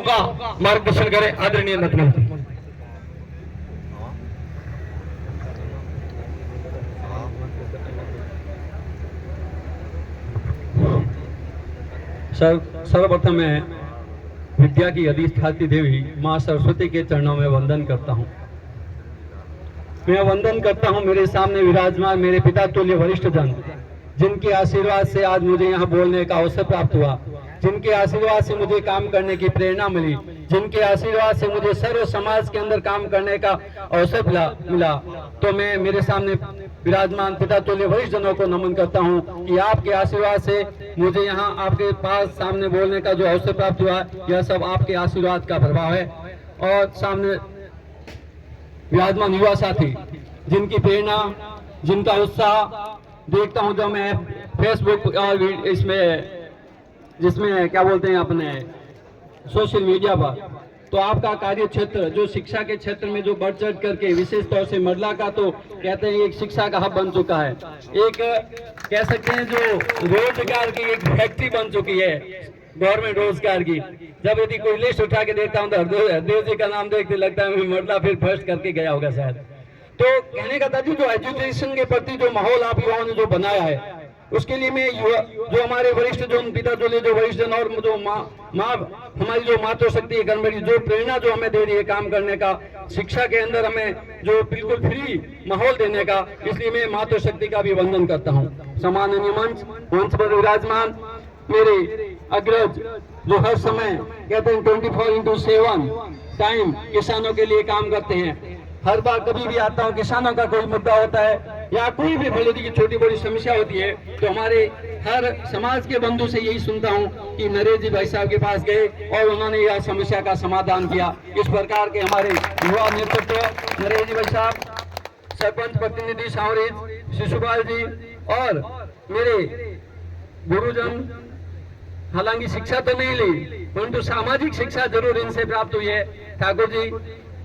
का मार्गदर्शन करें आदरणीय नतमंत्री। सर्वप्रथम मैं विद्या की अधिष्ठात्री देवी मां सरस्वती के चरणों में वंदन करता हूं। मैं वंदन करता हूं मेरे सामने विराजमान मेरे पिता तुल्य वरिष्ठ जन, जिनके आशीर्वाद से आज मुझे यहाँ बोलने का अवसर प्राप्त हुआ, जिनके आशीर्वाद से मुझे काम करने की प्रेरणा मिली, जिनके आशीर्वाद से मुझे सर्व समाज के अंदर काम करने का अवसर मिला। तो मैं मेरे सामने विराजमान पिता तुल्य वरिष्ठ जनों को नमन करता हूं कि आपके आशीर्वाद से मुझे यहाँ आपके पास सामने बोलने का जो अवसर प्राप्त हुआ, यह सब आपके आशीर्वाद का प्रभाव है। और सामने विराजमान युवा साथी, जिनकी प्रेरणा, जिनका उत्साह देखता हूं जब मैं फेसबुक और इसमें जिसमें क्या बोलते हैं अपने सोशल मीडिया पर, तो आपका कार्य क्षेत्र जो शिक्षा के क्षेत्र में जो बढ़ चढ़ करके विशेष तौर से मंडला का तो कहते हैं एक शिक्षा का हब बन चुका है, एक कह सकते हैं जो रोजगार की एक फैक्ट्री बन चुकी है, गवर्नमेंट रोजगार की। जब यदि कोई लिस्ट उठा के देखता हूँ तो हरदेव जी का नाम देखते लगता है मंडला फिर फर्स्ट करके गया होगा शायद। तो कहने का था जो एजुकेशन के प्रति जो माहौल आप युवाओं ने जो बनाया है, उसके लिए मैं जो हमारे वरिष्ठ जो पिता जो वरिष्ठ जन और जो माँ हमारी जो मातृ शक्ति है गणबड़ी, जो प्रेरणा जो हमें दे रही है काम करने का, शिक्षा के अंदर हमें जो बिल्कुल फ्री माहौल देने का, इसलिए मैं मातृ शक्ति का भी वंदन करता हूँ। सम्माननीय मंच पर विराजमान मेरे अग्रज जो हर समय कहते हैं 24/7 टाइम किसानों के लिए काम करते हैं। हर बार कभी भी आता हूँ किसानों का कोई मुद्दा होता है या कोई भी फलोदी की छोटी बड़ी समस्या होती है, तो हमारे हर समाज के बंधु से यही सुनता हूँ कि नरेश जी भाई साहब के पास गए और उन्होंने यह समस्या का समाधान किया। इस प्रकार के हमारे युवा नेतृत्व नरेश जी भाई साहब, सरपंच प्रतिनिधि सांवरेज शिशुपाल जी और मेरे गुरुजन, हालांकि शिक्षा तो नहीं ली परंतु सामाजिक शिक्षा जरूर इनसे प्राप्त हुई है। ठाकुर जी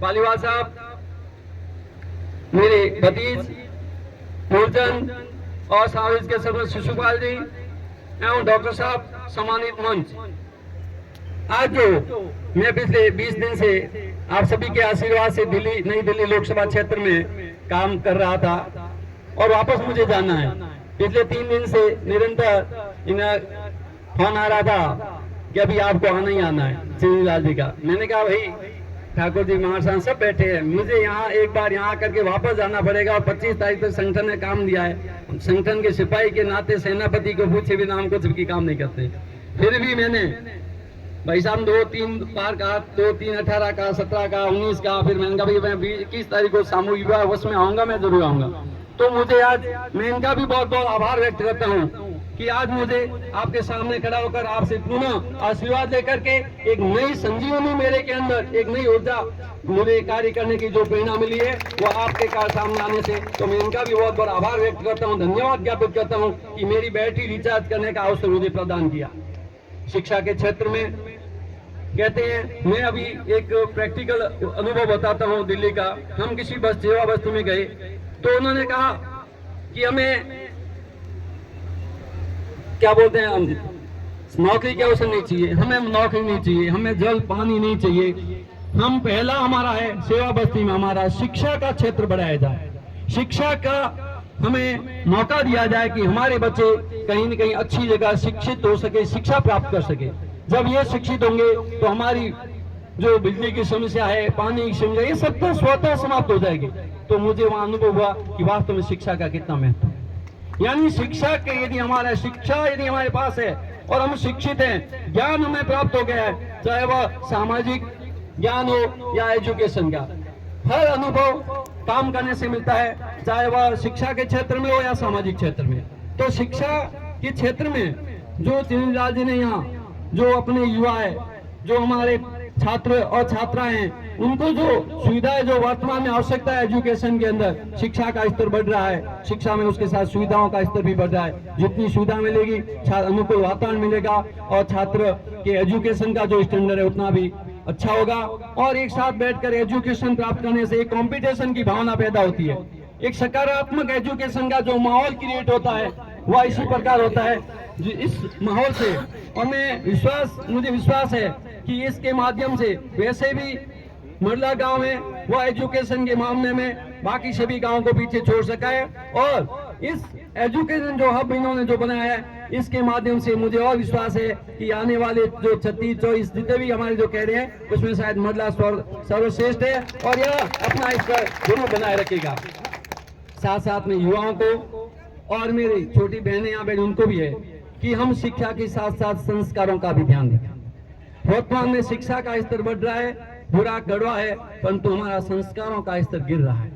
पालीवाल साहब, मेरे भतीज मूलचंद और सांवरेज के सरपंच शिशुपाल जी एवं डॉक्टर साहब, सम्मानित मंच। आज जो मैं पिछले 20 दिन से आप सभी के आशीर्वाद से नई दिल्ली लोकसभा क्षेत्र में काम कर रहा था और वापस मुझे जाना है। पिछले 3 दिन से निरंतर इन्हें फोन आ रहा था कि अभी आपको आना ही आना है चीनीलाल जी का। मैंने कहा भाई ठाकुर जी महाराज सब बैठे हैं, मुझे यहाँ एक बार यहाँ करके वापस जाना पड़ेगा और 25 तारीख तक संगठन ने काम दिया है। संगठन के सिपाही के नाते सेनापति को पूछे भी नाम कुछ भी काम नहीं करते। फिर भी मैंने भाई साहब 2-3 बार कहा, 2-3 18 का 17 का 19 का, फिर मैंने कहा भाई मैं 21 तारीख को सामूहिक विवाह उसमें आऊंगा, मैं जरूर आऊंगा। तो मुझे आज मैं इनका भी बहुत बहुत आभार व्यक्त करता हूँ कि आज मुझे आपके सामने खड़ा होकर आपसे पुनः आशीर्वाद लेकर के एक नई संजीवनी मेरे के अंदर, एक नई ऊर्जा मुझे कार्य करने की जो प्रेरणा मिली है वो आपके कार सामने आने से, तो मैं इनका भी बहुत बहुत आभार व्यक्त करता हूँ, धन्यवाद ज्ञापित करता हूँ कि मेरी बैटरी रिचार्ज करने का अवसर मुझे प्रदान किया। शिक्षा के क्षेत्र में कहते हैं, मैं अभी एक प्रैक्टिकल अनुभव बताता हूँ दिल्ली का। हम किसी बस सेवा वस्तु में गए तो उन्होंने कहा कि हमें क्या बोलते हैं, हम नौकरी के अवसर नहीं चाहिए, हमें नौकरी नहीं चाहिए, हमें जल पानी नहीं चाहिए, हम पहला हमारा है सेवा बस्ती में हमारा शिक्षा का क्षेत्र बढ़ाया जाए, शिक्षा का हमें मौका दिया जाए कि हमारे बच्चे कहीं न कहीं अच्छी जगह शिक्षित हो सके, शिक्षा प्राप्त कर सके। जब ये शिक्षित होंगे तो हमारी जो बिजली की समस्या है, पानी की समस्या, ये सब तो स्वतः समाप्त हो जाएगी। तो मुझे वहां अनुभव हुआ कि वास्तव में शिक्षा का कितना महत्व है। यानी शिक्षा के यदि हमारे पास है और हम शिक्षित हैं, ज्ञान हमें प्राप्त हो गया है, चाहे वह सामाजिक ज्ञान हो या एजुकेशन का, हर अनुभव काम करने से मिलता है, चाहे वह शिक्षा के क्षेत्र में हो या सामाजिक क्षेत्र में। तो शिक्षा के क्षेत्र में जो चीनीलाल जी ने यहाँ जो अपने युवा है, जो हमारे छात्र और छात्राएं हैं, उनको जो सुविधाएं जो वर्तमान में आवश्यकता है एजुकेशन के अंदर, शिक्षा का स्तर बढ़ रहा है, शिक्षा में उसके साथ सुविधाओं का स्तर भी बढ़ रहा है। जितनी सुविधा मिलेगी, अनुकूल वातावरण मिलेगा और छात्र के एजुकेशन का जो स्टैंडर्ड है उतना भी अच्छा होगा। और एक साथ बैठकर एजुकेशन प्राप्त करने से एक कंपटीशन की भावना पैदा होती है, एक सकारात्मक एजुकेशन का जो माहौल क्रिएट होता है वह इसी प्रकार होता है। इस माहौल से और मुझे विश्वास है कि इसके माध्यम से वैसे भी मंडला गांव है वो एजुकेशन के मामले में बाकी सभी गांवों को पीछे छोड़ सका है, और इस एजुकेशन जो हब इन्होंने जो बनाया है इसके माध्यम से मुझे और विश्वास है कि आने वाले जो 36-24 जितने भी हमारे जो कह रहे हैं उसमें शायद मंडला सर्वश्रेष्ठ है और यह अपना इस पर जरूर बनाए रखेगा। साथ साथ में युवाओं को और मेरी छोटी बहनें यहाँ बैठी उनको भी है कि हम शिक्षा के साथ साथ संस्कारों का भी ध्यान रखें। वर्तमान में शिक्षा का स्तर बढ़ रहा है, बुरा कड़वा है, परंतु हमारा संस्कारों का स्तर गिर रहा है।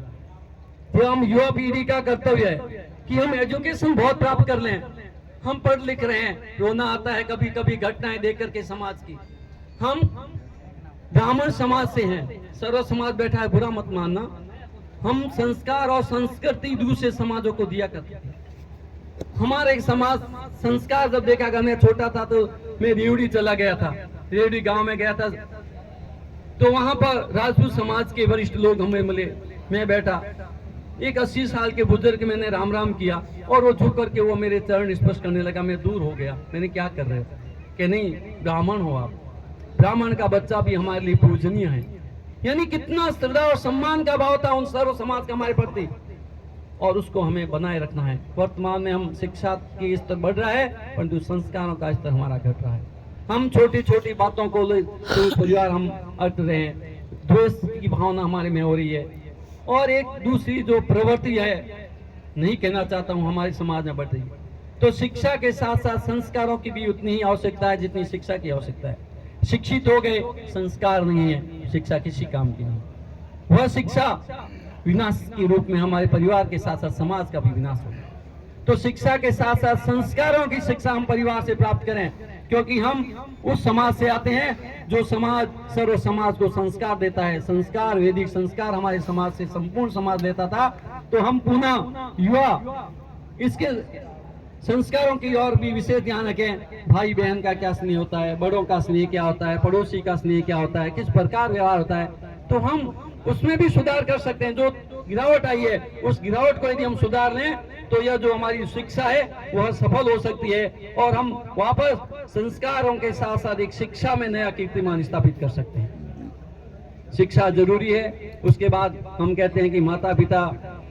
तो हम युवा पीढ़ी का कर्तव्य है कि हम एजुकेशन बहुत प्राप्त कर लें। हम पढ़ लिख रहे हैं, रोना आता है कभी कभी घटनाएं देख करके समाज की। हम ब्राह्मण समाज से हैं, सर्व समाज बैठा है, बुरा मत मानना। हम संस्कार और संस्कृति दूसरे समाजों को दिया करते हैं। हमारा एक समाज संस्कार जब देखा कि मैं छोटा था तो मैं रेवड़ी चला गया था, रेवड़ी गांव में गया था, तो वहां पर राजपूत समाज के वरिष्ठ लोग हमें मिले। मैं बैठा, एक 80 साल के बुजुर्ग मैंने राम राम किया और वो झुक करके वो मेरे चरण स्पर्श करने लगा। मैं दूर हो गया, मैंने क्या कर रहे हो कि नहीं ब्राह्मण हो आप, ब्राह्मण का बच्चा भी हमारे लिए पूजनीय है। यानी कितना श्रद्धा और सम्मान का भाव था उन सर्व समाज का हमारे प्रति, और उसको हमें बनाए रखना है। वर्तमान में हम शिक्षा की स्तर बढ़ रहा है परंतु संस्कारों का स्तर हमारा घट रहा है। हम छोटी छोटी बातों को परिवार हम अट रहे हैं, द्वेष की भावना हमारे में हो रही है, और एक दूसरी जो प्रवृत्ति है, नहीं कहना चाहता हूँ, हमारे समाज में बढ़ रही है। तो शिक्षा के साथ साथ संस्कारों की भी उतनी ही आवश्यकता है जितनी शिक्षा की आवश्यकता है। शिक्षित हो गए, संस्कार नहीं है, शिक्षा किसी काम की नहीं। वह शिक्षा विनाश के रूप में हमारे परिवार के साथ साथ समाज का भी विनाश होगा। तो शिक्षा के साथ साथ संस्कारों की शिक्षा हम परिवार से प्राप्त करें, क्योंकि हम उस समाज से आते हैं जो समाज सर्व समाज को संस्कार देता है। संस्कार, वैदिक संस्कार हमारे समाज से संपूर्ण समाज लेता था। तो हम पुनः युवा इसके संस्कारों की ओर भी विशेष ध्यान रखें। भाई बहन का क्या स्नेह होता है, बड़ों का स्नेह क्या होता है, पड़ोसी का स्नेह क्या होता है, किस प्रकार व्यवहार होता है, तो हम उसमें भी सुधार कर सकते हैं। जो गिरावट आई है उस गिरावट को यदि हम सुधार लें तो यह जो हमारी शिक्षा है वह सफल हो सकती है, और हम वापस संस्कारों के साथ साथ एक शिक्षा में नया कीर्तिमान स्थापित कर सकते हैं। शिक्षा जरूरी है। उसके बाद हम कहते हैं कि माता पिता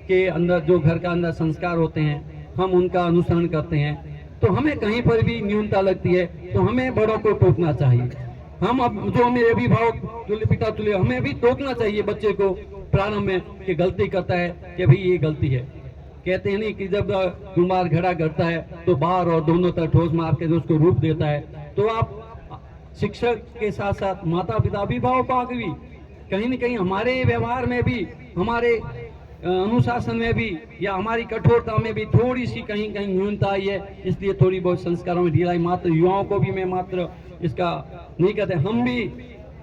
के अंदर जो घर का अंदर संस्कार होते हैं हम उनका अनुसरण करते हैं, तो हमें कहीं पर भी न्यूनता लगती है तो हमें बड़ों को टोकना चाहिए। हम अब जो मेरे अभिभावक तुल्य पिता तुल्य, हमें भी टोकना चाहिए बच्चे को प्रारंभ में कि गलती करता है कि भाई ये गलती है। कहते हैं नहीं कि जब कुम्हार घड़ा करता है तो बाहर और दोनों तरफ ठोस मार के उसको रूप देता है। तो आप शिक्षक के साथ साथ माता पिता अभिभावकों भी कहीं न कहीं हमारे व्यवहार में भी, हमारे अनुशासन में भी या हमारी कठोरता में भी थोड़ी सी कहीं कहीं न्यूनता आई है, इसलिए थोड़ी बहुत संस्कारों में ढीलाई। मात्र युवाओं को भी मैं मात्र इसका नहीं कहते, हम भी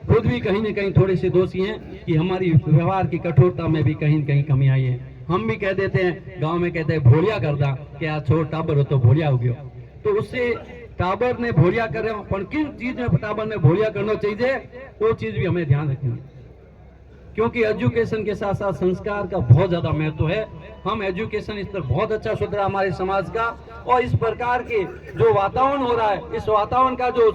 खुद भी कहीं न कहीं थोड़े से दोषी हैं कि हमारी व्यवहार की कठोरता में भी कहीं न कहीं कमी आई है। हम भी कह देते हैं, गांव में कहते हैं भोलिया करदा, क्या छोड़ टाबर हो तो भोलिया हो गया। तो उससे टाबर ने भोलिया कर रहे हो, पर किन चीज में टाबर ने भोलिया करना चाहिए वो चीज भी हमें ध्यान रखनी है, क्योंकि एजुकेशन के साथ साथ संस्कार का बहुत ज्यादा महत्व है। हम एजुकेशन इस पर बहुत अच्छा सुधरा हमारे समाज का, और इस प्रकार के जो वातावरण हो रहा है इस वातावरण का जो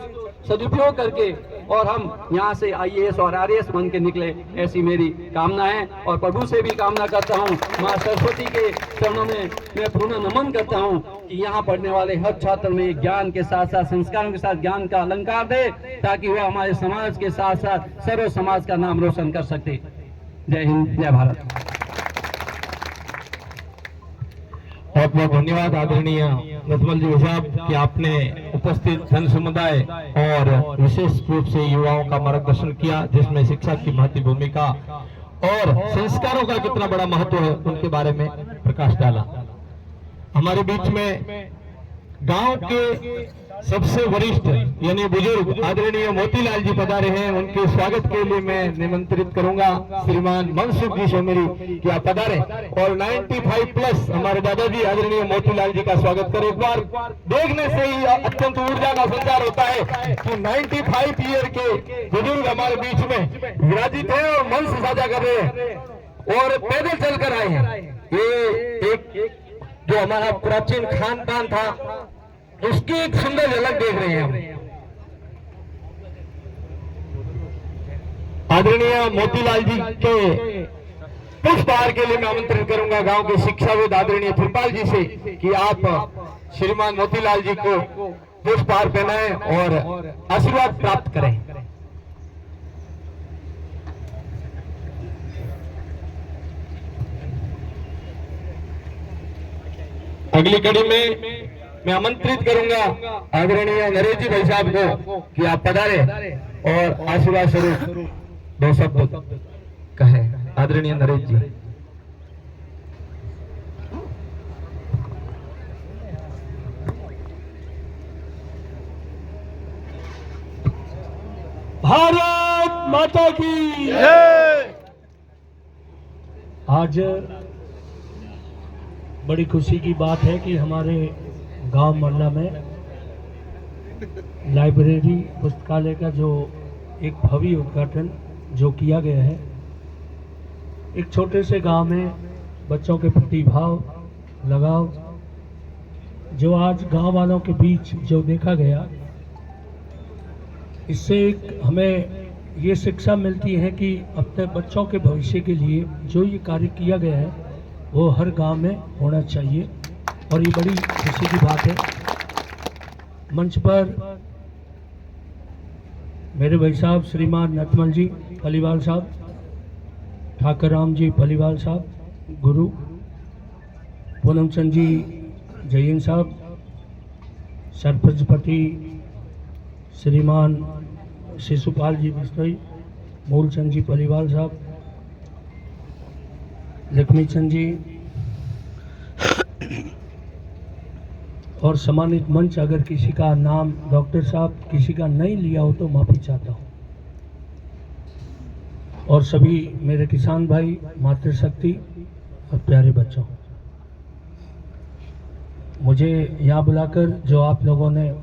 सदुपयोग करके और हम यहाँ से IAS और RAS बन के निकले, ऐसी मेरी कामना है। और प्रभु से भी कामना करता हूँ, माँ सरस्वती के चरणों में मैं पुनः नमन करता हूँ कि यहाँ पढ़ने वाले हर छात्र में ज्ञान के साथ साथ संस्कारों के साथ ज्ञान का अलंकार दे, ताकि वह हमारे समाज के साथ साथ सर्व समाज का नाम रोशन कर सकते। जय हिंद, जय भारत। बहुत बहुत धन्यवाद आदरणीय नथमल जी साहब कि आपने उपस्थित जन समुदाय और विशेष रूप से युवाओं का मार्गदर्शन किया, जिसमें शिक्षा की महत्वपूर्ण भूमिका और संस्कारों का कितना बड़ा महत्व है उनके बारे में प्रकाश डाला। हमारे बीच में गांव के सबसे वरिष्ठ यानी बुजुर्ग आदरणीय मोतीलाल जी पधारे हैं। उनके स्वागत के लिए मैं निमंत्रित करूंगा श्रीमान मनसुख जी से मेरी कि आप पधारे और 95+ हमारे दादाजी आदरणीय मोतीलाल जी का स्वागत करें। एक बार देखने से ही अत्यंत ऊर्जा का संचार होता है कि 95 ईयर के बुजुर्ग हमारे बीच में विराजित है और मंच साझा कर रहे हैं और पैदल चलकर आए हैं। ये एक जो हमारा प्राचीन खान पान था उसकी एक सुंदर झलक देख रहे हैं हम। आदरणीय मोतीलाल जी के पुष्पहार के लिए मैं आमंत्रित करूंगा गांव के शिक्षाविद आदरणीय फिरपाल जी से कि आप श्रीमान मोतीलाल जी को पुष्पहार पहनाएं और आशीर्वाद प्राप्त करें। अगली कड़ी में मैं आमंत्रित करूंगा आदरणीय नरेश जी भाई साहब को कि आप पधारे और आशीर्वाद स्वरूप दो शब्द कहे। आदरणीय नरेश जी। भारत माता की जय। आज बड़ी खुशी की बात है कि हमारे गांव मल्ला में लाइब्रेरी पुस्तकालय का जो एक भव्य उद्घाटन जो किया गया है, एक छोटे से गांव में बच्चों के प्रति भाव लगाव जो आज गांव वालों के बीच जो देखा गया, इससे एक हमें ये शिक्षा मिलती है कि अपने बच्चों के भविष्य के लिए जो ये कार्य किया गया है वो हर गांव में होना चाहिए और ये बड़ी खुशी की बात है। मंच पर मेरे भाई साहब श्रीमान नटमल जी पलीवाल साहब, ठाकर राम जी पलीवाल साहब, गुरु पूनम चंद जी जयन साहब, सरपंचपति श्रीमान शिशुपाल जी बिश्नोई, मूलचंद जी पलीवाल साहब, लक्ष्मी चंद जी और सम्मानित मंच, अगर किसी का नाम डॉक्टर साहब किसी का नहीं लिया हो तो माफी चाहता हूँ, और सभी मेरे किसान भाई, मातृशक्ति और प्यारे बच्चों, मुझे यहाँ बुलाकर जो आप लोगों ने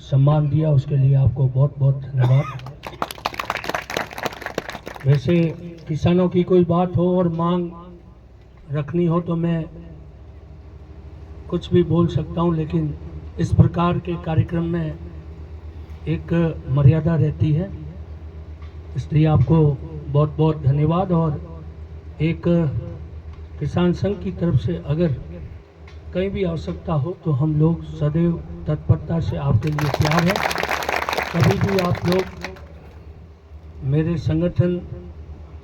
सम्मान दिया उसके लिए आपको बहुत बहुत धन्यवाद। वैसे किसानों की कोई बात हो और मांग रखनी हो तो मैं कुछ भी बोल सकता हूं, लेकिन इस प्रकार के कार्यक्रम में एक मर्यादा रहती है, इसलिए आपको बहुत बहुत धन्यवाद। और एक किसान संघ की तरफ से अगर कहीं भी आवश्यकता हो तो हम लोग सदैव तत्परता से आपके लिए तैयार हैं। कभी भी आप लोग मेरे संगठन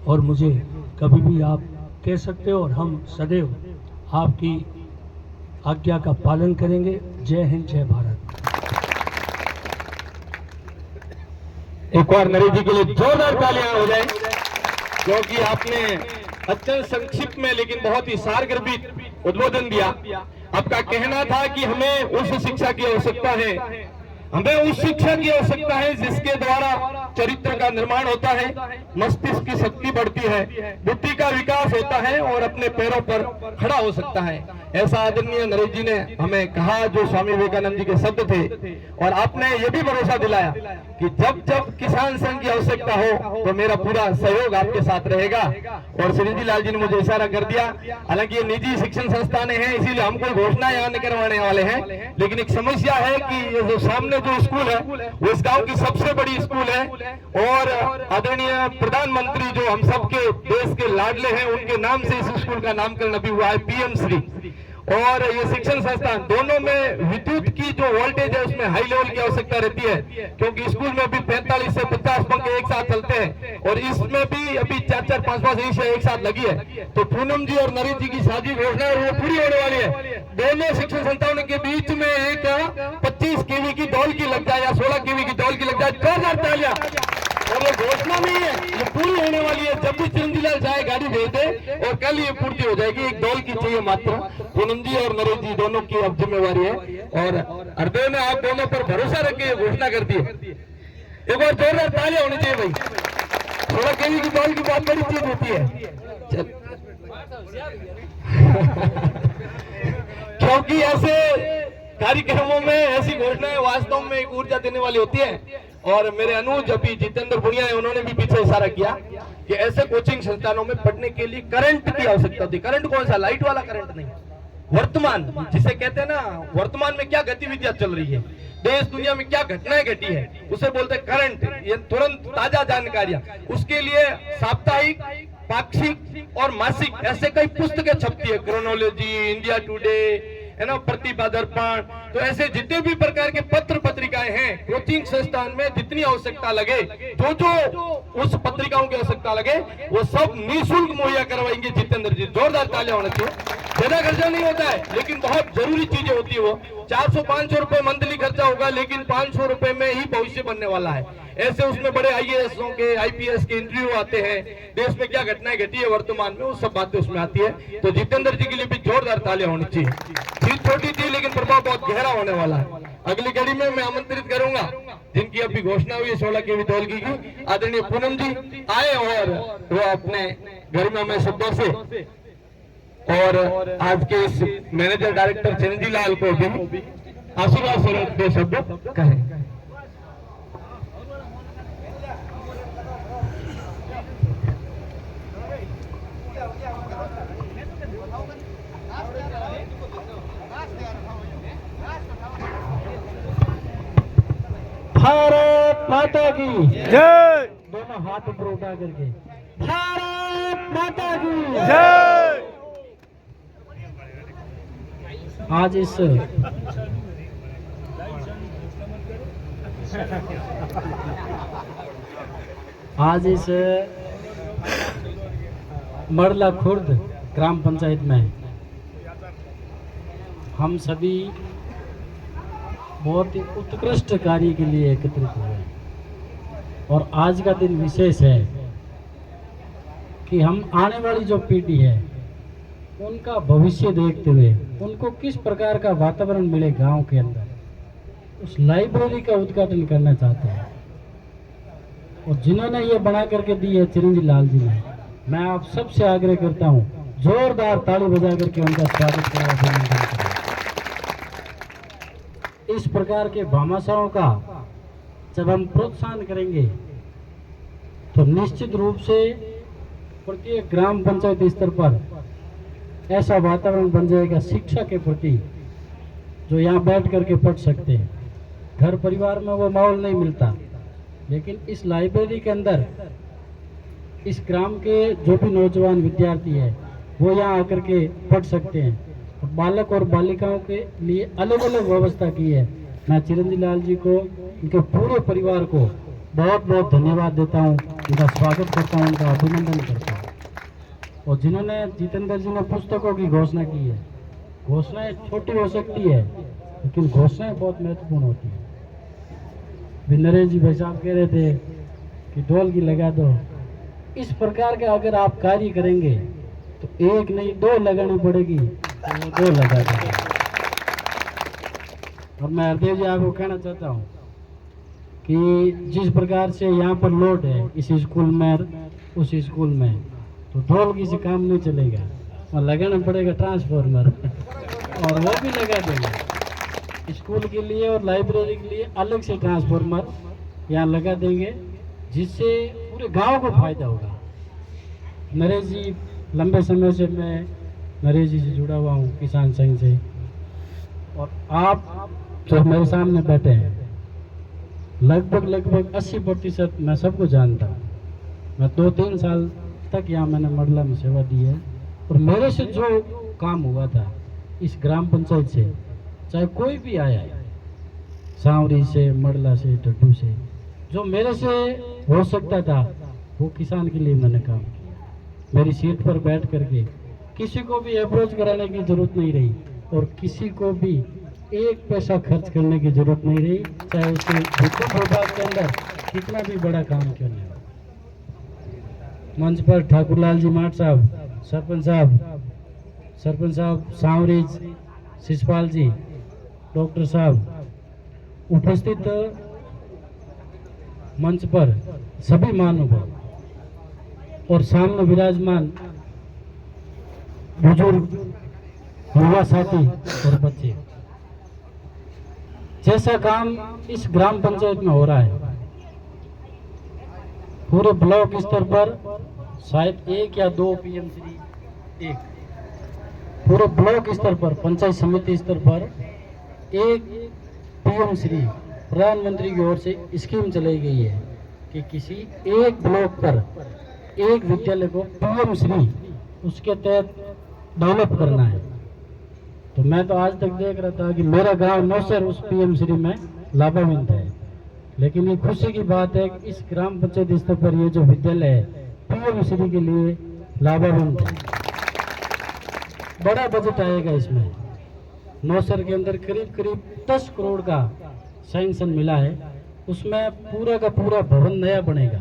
और मुझे कभी भी आप कह सकते हो और हम सदैव आपकी आज्ञा का पालन करेंगे। जय हिंद, जय भारत। एक बार नरेश जी के लिए जोरदार तालियां हो जाए, क्योंकि आपने अत्यंत संक्षिप्त में लेकिन बहुत ही सारगर्भित उद्बोधन दिया। आपका कहना था कि हमें उस शिक्षा की आवश्यकता है, हमें उस शिक्षा की आवश्यकता है जिसके द्वारा चरित्र का निर्माण होता है, मस्तिष्क की शक्ति बढ़ती है, बुद्धि का विकास होता है और अपने पैरों पर खड़ा हो सकता है। ऐसा आदरणीय नरेश जी ने हमें कहा, जो स्वामी विवेकानंद जी के शब्द थे। और आपने ये भी भरोसा दिलाया कि जब जब किसान संघ की आवश्यकता हो तो मेरा पूरा सहयोग आपके साथ रहेगा। और श्री लाल जी ने मुझे इशारा कर दिया, हालांकि ये निजी शिक्षण संस्थान है इसीलिए हम कोई घोषणा यहाँ नहीं करवाने वाले हैं, लेकिन एक समस्या है कि ये जो सामने जो स्कूल है वो इस गांव की सबसे बड़ी स्कूल है और आदरणीय प्रधानमंत्री जो हम सबके देश के लाडले हैं उनके नाम से इस स्कूल का नामकरण अभी हुआ है, पीएम श्री। और ये शिक्षण संस्थान दोनों में विद्युत की जो वोल्टेज है उसमें हाई लेवल की आवश्यकता रहती है, क्योंकि स्कूल में अभी 45 से 50 पंखे एक साथ चलते हैं और इसमें भी अभी 4-4, 5-5 इंच एक साथ लगी है। तो पूनम जी और नरेश जी की साझी घोषणा है वो पूरी होने वाली है। दोनों शिक्षण संस्थानों के बीच में एक 25 केवी की दौल की लग जाए या 16 केवी की दौल की लग जाए, जोरदार तालियां। और ये घोषणा नहीं है, ये पूरी होने वाली है। जब भी चिरंजीलाल चाहे गाड़ी भेज दे और कल ये पूर्ति हो जाएगी। एक दौल की चाहिए मात्र। पूनम जी और नरेश जी दोनों की अब जिम्मेवारी है और हृदय ने आप दोनों पर भरोसा रख के घोषणा कर दी है। एक बार जोरदार तालियां होनी चाहिए भाई। 16 केवी की दौल की बहुत बड़ी चीज होती है। क्योंकि ऐसे कार्यक्रमों में ऐसी घोषणाएं वास्तव में एक ऊर्जा देने वाली होती है। और मेरे अनुज अभी जितेंद्र बुनिया है, उन्होंने भी पीछे इशारा किया कि ऐसे कोचिंग संस्थानों में पढ़ने के लिए करंट की आवश्यकता होती है। करंट कौन सा? लाइट वाला करंट नहीं, वर्तमान जिसे कहते हैं ना, वर्तमान में क्या गतिविधियां चल रही है, देश दुनिया में क्या घटनाएं घटी है उसे बोलते हैं करंट, ये तुरंत ताजा जानकारियां। उसके लिए साप्ताहिक, पाक्षिक और मासिक ऐसे कई पुस्तकें छपती है, क्रोनोलॉजी, इंडिया टुडे, है ना, प्रतिभा दर्पण। तो ऐसे जितने भी प्रकार के पत्र पत्रिकाएं हैं, कोचिंग संस्थान में जितनी आवश्यकता लगे, जो उस पत्रिकाओं की आवश्यकता लगे, वो सब निःशुल्क मुहैया करवाएंगे जितेंद्र जी। जोरदार तालियां होना चाहिए। ज्यादा खर्चा नहीं होता है, लेकिन बहुत जरूरी चीजें होती है। वो 400-500 रुपए मंथली खर्चा होगा, लेकिन 500 रुपए में ही भविष्य बनने वाला है। ऐसे उसमें बड़े IASओं के, IPS के इंटरव्यू आते हैं, देश में क्या घटनाएं घटी है वर्तमान में, वो सब बातें उसमें आती है। तो जितेंद्र जी के लिए भी जोरदार तालियां होनी चाहिए। चीज छोटी थी लेकिन प्रभाव बहुत गहरा होने वाला है। अगली कड़ी में मैं आमंत्रित करूंगा, जिनकी अभी घोषणा हुई है 16 की विधौलगी की, आदरणीय पूनम जी आए और वो अपने गरिमामय शब्दों से और आज के इस मैनेजर डायरेक्टर चिरंजीव लाल को भी आशीर्वाद स्वरूप दो शब्द कहें। भारत माता की जय। दोनों हाथ ऊपर उठा करके भारत माता की जय। आज इस मरला खुर्द ग्राम पंचायत में हम सभी बहुत ही उत्कृष्ट कार्य के लिए एकत्रित हुए हैं। और आज का दिन विशेष है कि हम आने वाली जो पीढ़ी है उनका भविष्य देखते हुए उनको किस प्रकार का वातावरण मिले गांव के अंदर, उस लाइब्रेरी का उद्घाटन करना चाहते हैं। और जिन्होंने ये बना करके दी है चिरंजीव लाल जी ने, मैं आप सबसे आग्रह करता हूँ जोरदार ताली बजा करके उनका स्वागत करें, अभिनंदन करें। इस प्रकार के भामाशाहों का जब हम प्रोत्साहन करेंगे तो निश्चित रूप से प्रत्येक ग्राम पंचायत स्तर पर ऐसा वातावरण बन जाएगा शिक्षा के प्रति, जो यहाँ बैठ करके पढ़ सकते हैं। घर परिवार में वो माहौल नहीं मिलता, लेकिन इस लाइब्रेरी के अंदर इस ग्राम के जो भी नौजवान विद्यार्थी है वो यहाँ आकर के पढ़ सकते हैं। और बालक और बालिकाओं के लिए अलग अलग व्यवस्था की है। मैं चिरंजीव लाल जी को, उनके पूरे परिवार को बहुत बहुत धन्यवाद देता हूँ, उनका स्वागत करता हूँ, उनका अभिनंदन करता हूँ। और जिन्होंने जितेंद्र जी ने पुस्तकों की घोषणा की है, घोषणाएं छोटी हो सकती है लेकिन घोषणाएं बहुत महत्वपूर्ण होती है। भी नरेश जी भाई साहब कह रहे थे कि ढोल की लगा दो, इस प्रकार के अगर आप कार्य करेंगे तो एक नहीं दो लगानी पड़ेगी, तो वो दो लगा देंगे। और मैं हरदेव जी आपको कहना चाहता हूँ कि जिस प्रकार से यहाँ पर लोड है इस स्कूल में उस स्कूल में, तो ढोल की से काम नहीं चलेगा, और लगाना पड़ेगा ट्रांसफार्मर और वो भी लगा देंगे स्कूल के लिए और लाइब्रेरी के लिए अलग से ट्रांसफार्मर यहाँ लगा देंगे, जिससे पूरे गांव को फायदा होगा। नरेश जी, लंबे समय से मैं नरेश जी से जुड़ा हुआ हूँ किसान संघ से, और आप जो मेरे सामने बैठे हैं लगभग 80% मैं सबको जानता हूँ। मैं 2-3 साल तक यहाँ मैंने मरला में सेवा दी है, और मेरे से जो काम हुआ था इस ग्राम पंचायत से, चाहे कोई भी आया है, सांवरी से, मरला से, टड्डू से, जो मेरे से हो सकता था वो किसान के लिए मैंने काम किया। मेरी सीट पर बैठ करके किसी को भी अप्रोच कराने की जरूरत नहीं रही, और किसी को भी एक पैसा खर्च करने की जरूरत नहीं रही, चाहे उसके विद्युत विभाग के अंदर कितना भी बड़ा काम क्यों नहीं हो। मंच पर ठाकुरलाल जी माट साहब, सरपंच साहब सांवरीज, शिषपाल जी, डॉक्टर साहब, उपस्थित मंच पर सभी महानुभाव और सामने विराजमान बुजुर्ग, युवा साथी और बच्चे, जैसा काम इस ग्राम पंचायत में हो रहा है पूरे ब्लॉक स्तर पर शायद 1 या 2 PMC, एक पूरे ब्लॉक स्तर पर, पंचायत समिति स्तर पर एक पीएम श्री प्रधानमंत्री की ओर से स्कीम चलाई गई है कि किसी एक ब्लॉक पर एक विद्यालय को पीएम श्री उसके तहत डेवलप करना है। तो मैं तो आज तक देख रहा था कि मेरा गांव नौसर उस पीएम श्री में लाभान्वित है, लेकिन ये खुशी की बात है कि इस ग्राम पंचायत स्तर पर ये जो विद्यालय है पीएम श्री के लिए लाभान्वित है। बड़ा बजट आएगा इसमें। नौसर के अंदर करीब करीब 10 करोड़ का सैंक्शन मिला है। उसमें पूरा का पूरा भवन नया बनेगा,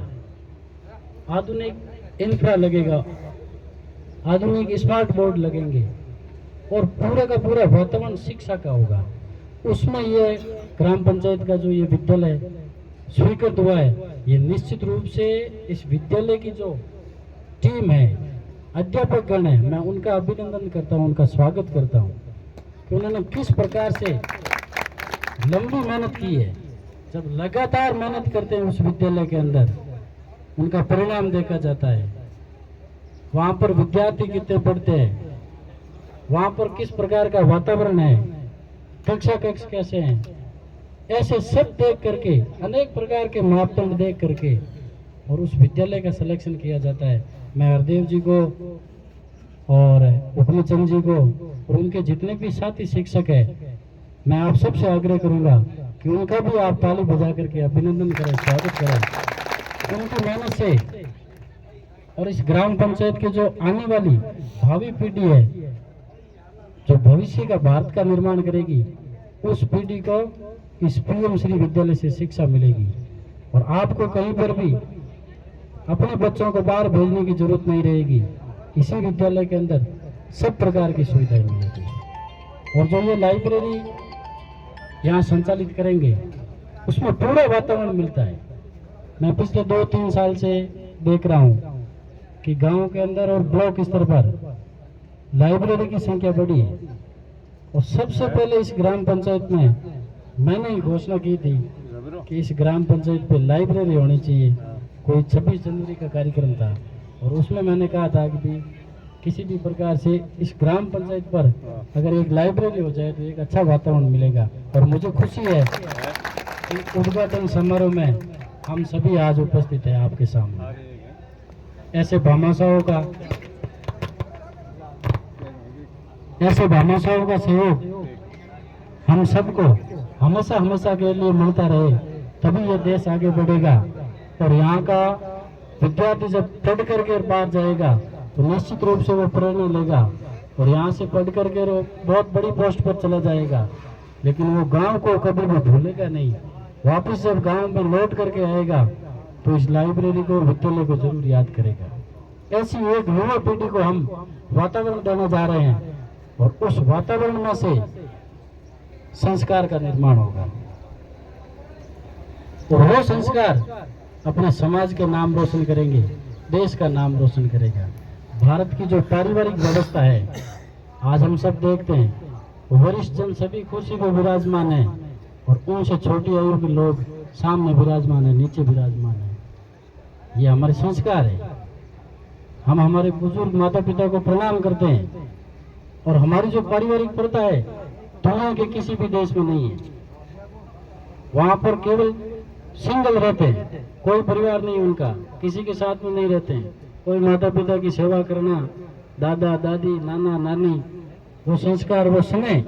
आधुनिक इंफ्रा लगेगा, आधुनिक स्मार्ट बोर्ड लगेंगे और पूरा का पूरा वातावरण शिक्षा का होगा। उसमें ये ग्राम पंचायत का जो ये विद्यालय स्वीकृत हुआ है, ये निश्चित रूप से इस विद्यालय की जो टीम है, अध्यापकगण है, मैं उनका अभिनंदन करता हूँ, उनका स्वागत करता हूँ कि उन्होंने किस प्रकार से लंबी मेहनत की है। जब लगातार मेहनत करते हैं उस विद्यालय के अंदर, उनका परिणाम देखा जाता है। वहाँ पर विद्यार्थी कितने पढ़ते हैं, वहाँ पर किस प्रकार का वातावरण है, कक्षा कक्ष कैसे हैं, ऐसे सब देख करके, अनेक प्रकार के मापदंड देख करके और उस विद्यालय का सिलेक्शन किया जाता है। मैं हरदेव जी को और उपनीचंद जी को और उनके जितने भी साथी शिक्षक हैं, मैं आप सबसे आग्रह करूंगा कि उनका भी आप ताली बजा करके अभिनंदन करें, स्वागत करें। उनकी मेहनत से और इस ग्राम पंचायत के जो आने वाली भावी पीढ़ी है, जो भविष्य का भारत का निर्माण करेगी, उस पीढ़ी को इस पीएम श्री विद्यालय से शिक्षा मिलेगी। और आपको कहीं पर भी अपने बच्चों को बाहर भेजने की जरूरत नहीं रहेगी। इसी विद्यालय के अंदर सब प्रकार की सुविधाएं मिलेगी। और जो ये लाइब्रेरी यहाँ संचालित करेंगे, उसमें पूरा वातावरण मिलता है। मैं पिछले 2-3 साल से देख रहा हूँ कि गांव के अंदर और ब्लॉक स्तर पर लाइब्रेरी की संख्या बढ़ी है। और सबसे पहले इस ग्राम पंचायत में मैंने ही घोषणा की थी कि इस ग्राम पंचायत पे लाइब्रेरी होनी चाहिए। कोई 26 जनवरी का कार्यक्रम था और उसमें मैंने कहा था कि भी किसी भी प्रकार से इस ग्राम पंचायत पर अगर एक लाइब्रेरी हो जाए तो एक अच्छा वातावरण मिलेगा। और मुझे खुशी है कि उद्घाटन समारोह में हम सभी आज उपस्थित हैं आपके सामने। ऐसे भामाशाहों का सहयोग हम सबको हमेशा हमेशा के लिए मिलता रहे, तभी ये देश आगे बढ़ेगा। और यहाँ का विद्यार्थी जब पढ़ करके बाहर जाएगा तो निश्चित रूप से वो प्रेरणा लेगा और यहाँ से पढ़ करके वो बहुत बड़ी पोस्ट पर चला जाएगा, लेकिन वो गांव को कभी भी भूलेगा नहीं। वापस जब गांव में लौट करके आएगा तो इस लाइब्रेरी को, विद्यालय को जरूर याद करेगा। ऐसी एक युवा पीढ़ी को हम वातावरण देने जा रहे हैं और उस वातावरण में से संस्कार का निर्माण होगा। तो वो संस्कार अपने समाज के नाम रोशन करेंगे, देश का नाम रोशन करेगा। भारत की जो पारिवारिक व्यवस्था है, आज हम सब देखते हैं वरिष्ठ जन सभी कुर्सी पर विराजमान है और उनसे छोटी आयु के लोग सामने विराजमान है, नीचे विराजमान है। ये हमारे संस्कार है। हम हमारे बुजुर्ग माता पिता को प्रणाम करते हैं और हमारी जो पारिवारिक प्रथा है दुनिया के किसी भी देश में नहीं है। वहां पर केवल सिंगल रहते हैं, कोई परिवार नहीं उनका, किसी के साथ में नहीं रहते हैं। कोई माता पिता की सेवा करना, दादा दादी नाना नानी, वो संस्कार वो समय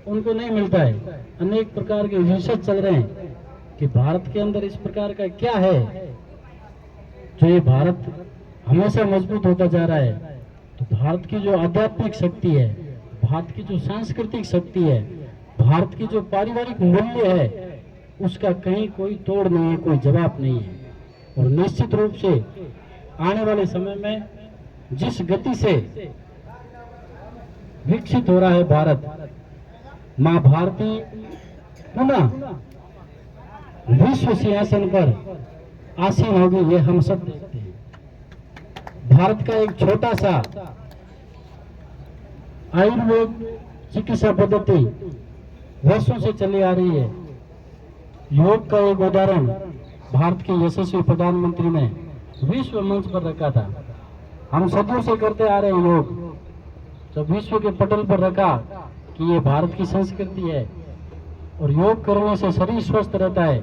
उनको नहीं मिलता है। अनेक प्रकार के रिसर्च चल रहे हैं कि भारत के अंदर इस प्रकार का क्या है जो ये भारत हमेशा मजबूत होता जा रहा है। तो भारत की जो आध्यात्मिक शक्ति है, भारत की जो सांस्कृतिक शक्ति है, भारत की जो पारिवारिक मूल्य है, उसका कहीं कोई तोड़ नहीं है, कोई जवाब नहीं है। और निश्चित रूप से आने वाले समय में जिस गति से विकसित हो रहा है भारत, मां भारती पुनः विश्व सिंहासन पर आसीन होगी, ये हम सब देखते हैं। भारत का एक छोटा सा आयुर्वेद चिकित्सा पद्धति वर्षों से चली आ रही है। योग का एक उदाहरण भारत के यशस्वी प्रधानमंत्री ने विश्व मंच पर रखा था। हम सदियों से करते आ रहे हैं योग, जब विश्व के पटल पर रखा कि ये भारत की संस्कृति है और योग करने से शरीर स्वस्थ रहता है।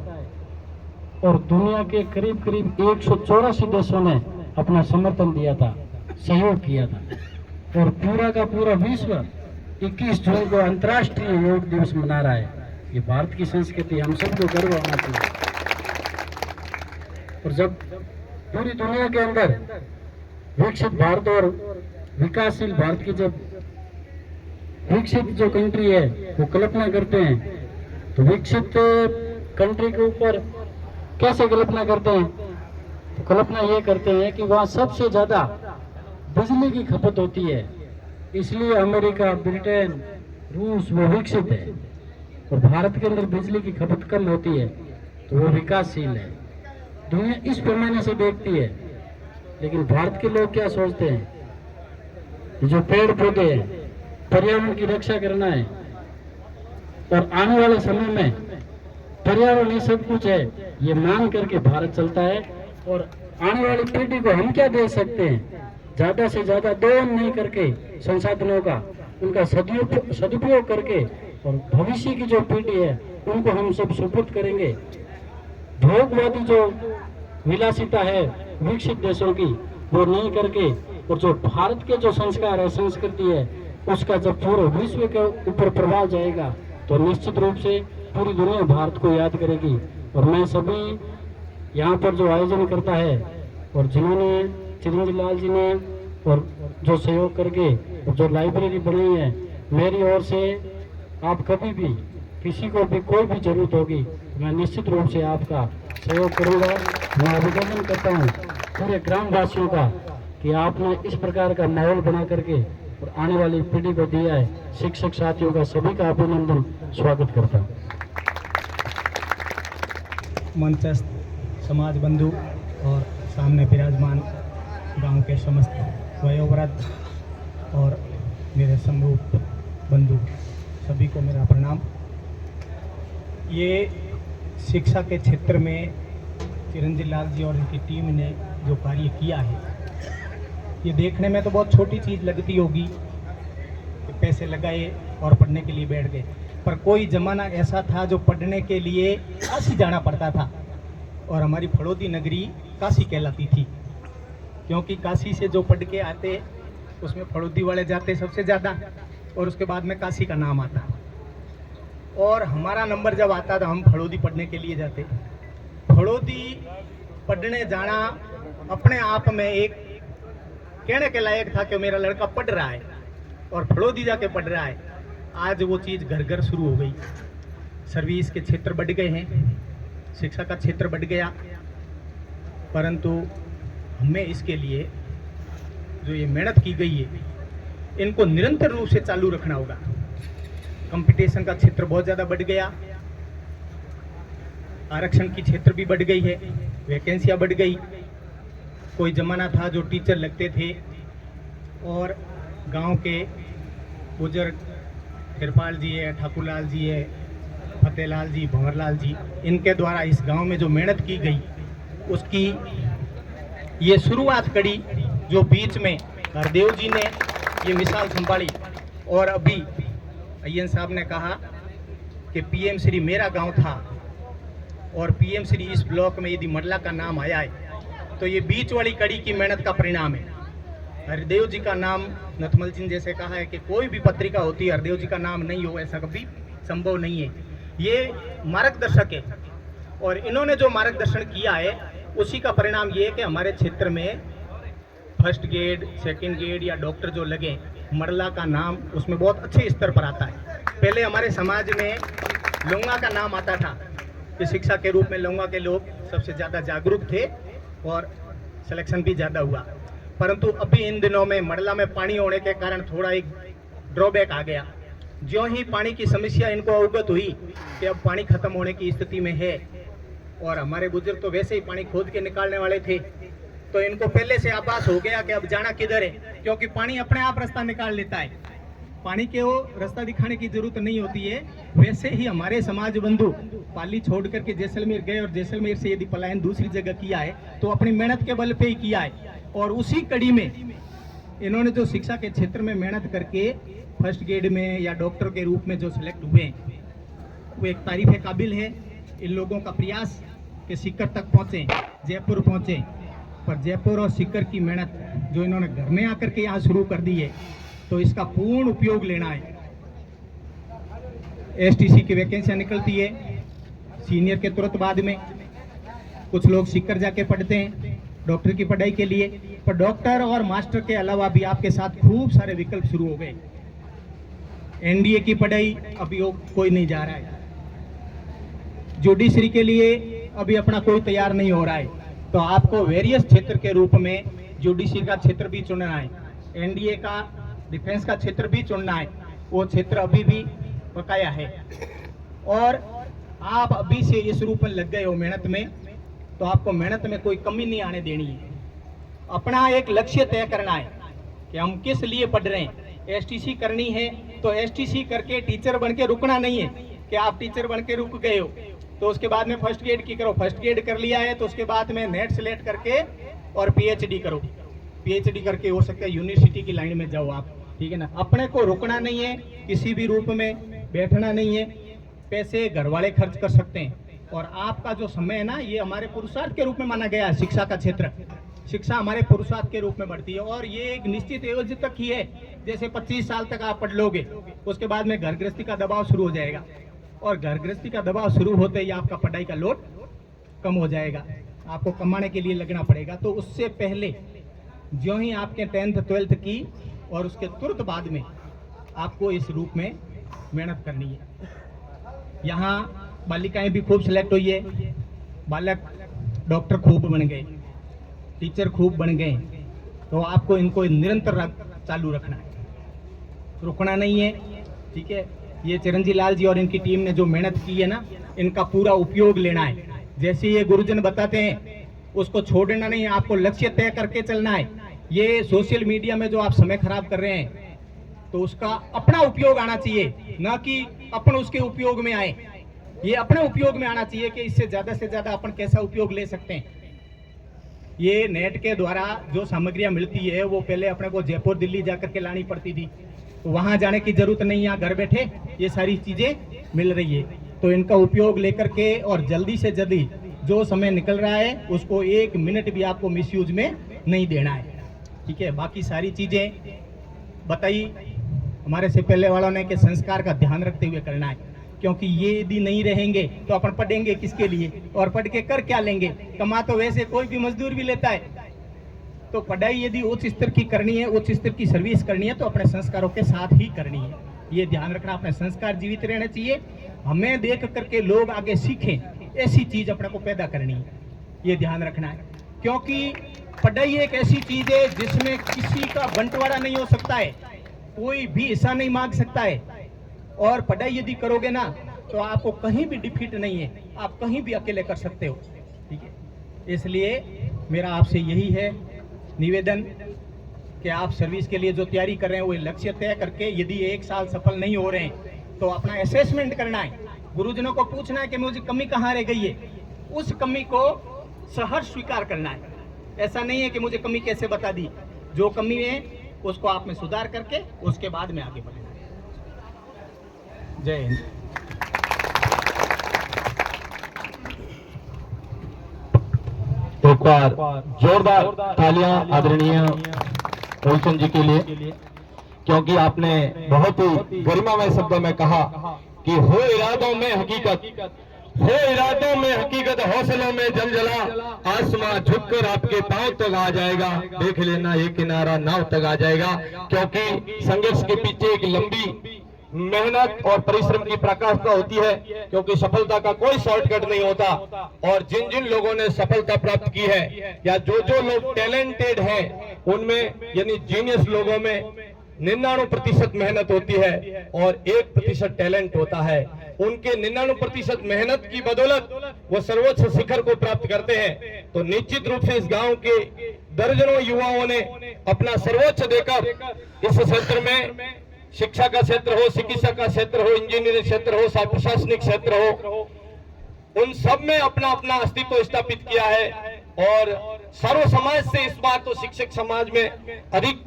और दुनिया के करीब करीब 184 देशों ने अपना समर्थन दिया था, सहयोग किया था। और पूरा का पूरा विश्व 21 जून को अंतर्राष्ट्रीय योग दिवस मना रहा है। ये भारत की संस्कृति, हम सबको गर्व होना चाहिए। और जब पूरी दुनिया के अंदर विकसित भारत और विकासशील भारत की जब विकसित जो कंट्री है वो कल्पना करते हैं, तो विकसित कंट्री के ऊपर कैसे कल्पना करते हैं? तो कल्पना ये करते हैं कि वहाँ सबसे ज्यादा बिजली की खपत होती है, इसलिए अमेरिका, ब्रिटेन, रूस वो विकसित है। और भारत के अंदर बिजली की खपत कम होती है, तो वो विकासशील है। दुनिया इस पैमाने से देखती है। लेकिन भारत के लोग क्या सोचते हैं? जो पेड़ पौधे हैं, पर्यावरण की रक्षा करना है, और आने वाले समय में पर्यावरण ही सब कुछ है, ये मान करके भारत चलता है। और आने वाली पीढ़ी को हम क्या दे सकते हैं? ज्यादा से ज्यादा दोहन नहीं करके संसाधनों का, उनका सदुपयोग करके, और भविष्य की जो पीढ़ी है उनको हम सब सुपुर्द करेंगे। भोगवादी जो विलासिता है विकसित देशों की, वो नहीं करके, और जो भारत के जो संस्कार है, संस्कृति है, उसका जब पूरे विश्व के ऊपर प्रभाव जाएगा, तो निश्चित रूप से पूरी दुनिया भारत को याद करेगी। और मैं सभी यहाँ पर जो आयोजन करता है, और जिन्होंने चिरंजीव लाल जी ने और जो सहयोग करके जो लाइब्रेरी बनाई है, मेरी ओर से आप कभी भी किसी को भी कोई भी जरूरत होगी, मैं निश्चित रूप से आपका सहयोग करूंगा। मैं अभिनंदन करता हूँ पूरे ग्रामवासियों का कि आपने इस प्रकार का माहौल बना करके और आने वाली पीढ़ी को दिया है। शिक्षक साथियों का सभी का अभिनंदन, स्वागत करता हूँ। मंचस्थ समाज बंधु और सामने विराजमान गांव के समस्त वयोवृद्ध और मेरे समरूप बंधु सभी को मेरा प्रणाम। ये शिक्षा के क्षेत्र में चिरंजीव लाल जी और इनकी टीम ने जो कार्य किया है, ये देखने में तो बहुत छोटी चीज़ लगती होगी कि पैसे लगाए और पढ़ने के लिए बैठ गए, पर कोई ज़माना ऐसा था जो पढ़ने के लिए काशी जाना पड़ता था। और हमारी फड़ौदी नगरी काशी कहलाती थी, क्योंकि काशी से जो पढ़ के आते उसमें फड़ौदी वाले जाते सबसे ज़्यादा, और उसके बाद में काशी का नाम आता। और हमारा नंबर जब आता था, हम फड़ौदी पढ़ने के लिए जाते। फड़ौदी पढ़ने जाना अपने आप में एक कहने के लायक था कि मेरा लड़का पढ़ रहा है और फड़ौदी जाके पढ़ रहा है। आज वो चीज़ घर घर शुरू हो गई। सर्विस के क्षेत्र बढ़ गए हैं, शिक्षा का क्षेत्र बढ़ गया, परंतु हमें इसके लिए जो ये मेहनत की गई है, इनको निरंतर रूप से चालू रखना होगा। कंपटीशन का क्षेत्र बहुत ज़्यादा बढ़ गया, आरक्षण की क्षेत्र भी बढ़ गई है, वैकेंसियाँ बढ़ गई। कोई ज़माना था जो टीचर लगते थे और गांव के बुजुर्ग तिरपाल जी है, ठाकुरलाल जी है, फतेहलाल जी, भंवरलाल जी, इनके द्वारा इस गांव में जो मेहनत की गई, उसकी ये शुरुआत कड़ी जो बीच में हरदेव जी ने ये मिसाल संभाली। और अभी अय्यन साहब ने कहा कि पीएम श्री मेरा गांव था, और पीएम श्री इस ब्लॉक में यदि मरला का नाम आया है, तो ये बीच वाली कड़ी की मेहनत का परिणाम है। हरदेव जी का नाम, नथमल जी ने जैसे कहा है कि कोई भी पत्रिका होती है हरदेव जी का नाम नहीं हो, ऐसा कभी संभव नहीं है। ये मार्गदर्शक है, और इन्होंने जो मार्गदर्शन किया है उसी का परिणाम ये है कि हमारे क्षेत्र में फर्स्ट ग्रेड, सेकंड ग्रेड या डॉक्टर जो लगे, मरला का नाम उसमें बहुत अच्छे स्तर पर आता है। पहले हमारे समाज में लौंगा का नाम आता था कि शिक्षा के रूप में लौंगा के लोग सबसे ज़्यादा जागरूक थे और सिलेक्शन भी ज़्यादा हुआ। परंतु अभी इन दिनों में मरला में पानी होने के कारण थोड़ा एक ड्रॉबैक आ गया। ज्यों ही पानी की समस्या इनको अवगत हुई कि अब पानी खत्म होने की स्थिति में है, और हमारे बुजुर्ग तो वैसे ही पानी खोद के निकालने वाले थे, तो इनको पहले से आभास हो गया कि अब जाना किधर है, क्योंकि पानी अपने आप रास्ता निकाल लेता है। पानी के वो रास्ता दिखाने की जरूरत नहीं होती है। वैसे ही हमारे समाज बंधु पाली छोड़ करके जैसलमेर गए, और जैसलमेर से यदि पलायन दूसरी जगह किया है तो अपनी मेहनत के बल पे ही किया है। और उसी कड़ी में इन्होंने जो शिक्षा के क्षेत्र में मेहनत करके फर्स्ट ग्रेड में या डॉक्टर के रूप में जो सिलेक्ट हुए, वो एक तारीफ काबिल है। इन लोगों का प्रयास कि सीकर तक पहुँचे, जयपुर पहुँचे, पर जयपुर और सीकर की मेहनत जो इन्होंने घर में आकर के यहाँ शुरू कर दी है, तो इसका पूर्ण उपयोग लेना है। एसटीसी की वैकेंसियाँ निकलती है सीनियर के तुरंत बाद में। कुछ लोग सीकर जाके पढ़ते हैं डॉक्टर की पढ़ाई के लिए, पर डॉक्टर और मास्टर के अलावा भी आपके साथ खूब सारे विकल्प शुरू हो गए। एनडीए की पढ़ाई अभी कोई नहीं जा रहा है, जुडिशरी के लिए अभी अपना कोई तैयार नहीं हो रहा है, तो आपको वेरियस क्षेत्र के रूप में जुडिशरी का क्षेत्र भी चुनना है, एनडीए का डिफेंस का क्षेत्र भी चुनना है। वो क्षेत्र अभी भी बकाया है, और आप अभी से इस रूप में लग गए हो मेहनत में, तो आपको मेहनत में कोई कमी नहीं आने देनी है। अपना एक लक्ष्य तय करना है कि हम किस लिए पढ़ रहे हैं। एसटीसी करनी है तो एसटीसी करके टीचर बन के रुकना नहीं है कि आप टीचर बन के रुक गए हो तो उसके बाद में फर्स्ट ग्रेड की करो, फर्स्ट ग्रेड कर लिया है तो उसके बाद में नेट सेलेक्ट करके और पीएचडी करो, पीएचडी करके हो सकता है यूनिवर्सिटी की लाइन में जाओ आप, ठीक है ना। अपने को रुकना नहीं है, किसी भी रूप में बैठना नहीं है। पैसे घर वाले खर्च कर सकते हैं, और आपका जो समय है ना, ये हमारे पुरुषार्थ के रूप में माना गया है। शिक्षा का क्षेत्र, शिक्षा हमारे पुरुषार्थ के रूप में बढ़ती है, और ये एक निश्चित एवज तक ही है। जैसे 25 साल तक आप पढ़ लोगे, उसके बाद में घर गृहस्थी का दबाव शुरू हो जाएगा, और घर गृहस्थी का दबाव शुरू होते ही आपका पढ़ाई का लोड कम हो जाएगा, आपको कमाने के लिए लगना पड़ेगा। तो उससे पहले जो ही आपके 10th 12th की और उसके तुरंत बाद में आपको इस रूप में मेहनत करनी है। यहाँ बालिकाएं भी खूब सिलेक्ट हुई है, बालक डॉक्टर खूब बन गए, टीचर खूब बन गए, तो आपको इनको निरंतर चालू रखना है, रुकना नहीं है, ठीक है। ये चिरंजी लाल जी और इनकी टीम ने जो मेहनत की है ना, इनका पूरा उपयोग लेना है। जैसे ये गुरुजन बताते हैं उसको छोड़ना नहीं है, आपको लक्ष्य तय करके चलना है। ये सोशल मीडिया में जो आप समय खराब कर रहे हैं, तो उसका अपना उपयोग आना चाहिए, ना कि अपन उसके उपयोग में आए। ये अपने उपयोग में आना चाहिए कि इससे ज्यादा अपन कैसा उपयोग ले सकते हैं। ये नेट के द्वारा जो सामग्रियां मिलती है वो पहले अपने को जयपुर दिल्ली जाकर के लानी पड़ती थी, तो वहां जाने की जरूरत नहीं, यहाँ घर बैठे ये सारी चीजें मिल रही है। तो इनका उपयोग लेकर के और जल्दी से जल्दी जो समय निकल रहा है उसको 1 मिनट भी आपको मिसयूज में नहीं देना है, ठीक है। बाकी सारी चीजें बताई हमारे से पहले वालों ने कि संस्कार का ध्यान रखते हुए करना है, क्योंकि ये यदि नहीं रहेंगे तो अपन पढ़ेंगे किसके लिए, और पढ़ के कर क्या लेंगे। कमा तो वैसे कोई भी मजदूर भी लेता है, तो पढ़ाई यदि उच्च स्तर की करनी है, उच्च स्तर की सर्विस करनी है, तो अपने संस्कारों के साथ ही करनी है। ये ध्यान रखना, अपने संस्कार जीवित रहने चाहिए, हमें देख करके लोग आगे सीखें, ऐसी चीज अपने को पैदा करनी है, ये ध्यान रखना है। क्योंकि पढ़ाई एक ऐसी चीज है जिसमें किसी का बंटवारा नहीं हो सकता है, कोई भी हिस्सा नहीं मांग सकता है, और पढ़ाई यदि करोगे ना तो आपको कहीं भी डिफीट नहीं है, आप कहीं भी अकेले कर सकते हो, ठीक है। इसलिए मेरा आपसे यही है निवेदन कि आप सर्विस के लिए जो तैयारी कर रहे हैं वो लक्ष्य तय करके, यदि 1 साल सफल नहीं हो रहे हैं तो अपना असेसमेंट करना है, गुरुजनों को पूछना है कि मुझे कमी कहाँ रह गई है, उस कमी को सहर्ष स्वीकार करना है। ऐसा नहीं है कि मुझे कमी कैसे बता दी, जो कमी है उसको आप में सुधार करके उसके बाद में आगे बढ़ना है। जय हिंद। एक बार जोरदार तालियां आदरणीय मूलचंद जी के लिए, क्योंकि आपने बहुत ही गरिमामय शब्दों में कहा कि हो इरादों में हकीकत, हो इरादों में हकीकत, हौसलों में जलजला, आसमां झुककर आपके पांव तक आ जाएगा, देख लेना ये किनारा नाव तक आ जाएगा। क्योंकि संघर्ष के पीछे एक लंबी मेहनत और परिश्रम की प्रकाशता होती है, क्योंकि सफलता का कोई शॉर्टकट नहीं होता। और जिन जिन लोगों ने सफलता प्राप्त की है, या जो जो लोग टैलेंटेड हैं, उनमें यानी जीनियस लोगों में 99% मेहनत होती है और 1% टैलेंट होता है। उनके 99% मेहनत की बदौलत वो सर्वोच्च शिखर को प्राप्त करते हैं। तो निश्चित रूप से इस गांव के दर्जनों युवाओं ने अपना सर्वोच्च देकर इस क्षेत्र में, शिक्षा का क्षेत्र हो, चिकित्सा का क्षेत्र हो, इंजीनियरिंग क्षेत्र हो, प्रशासनिक क्षेत्र हो, उन सब में अपना अपना अस्तित्व स्थापित किया है। और सर्व समाज से इस बार तो शिक्षक समाज में अधिक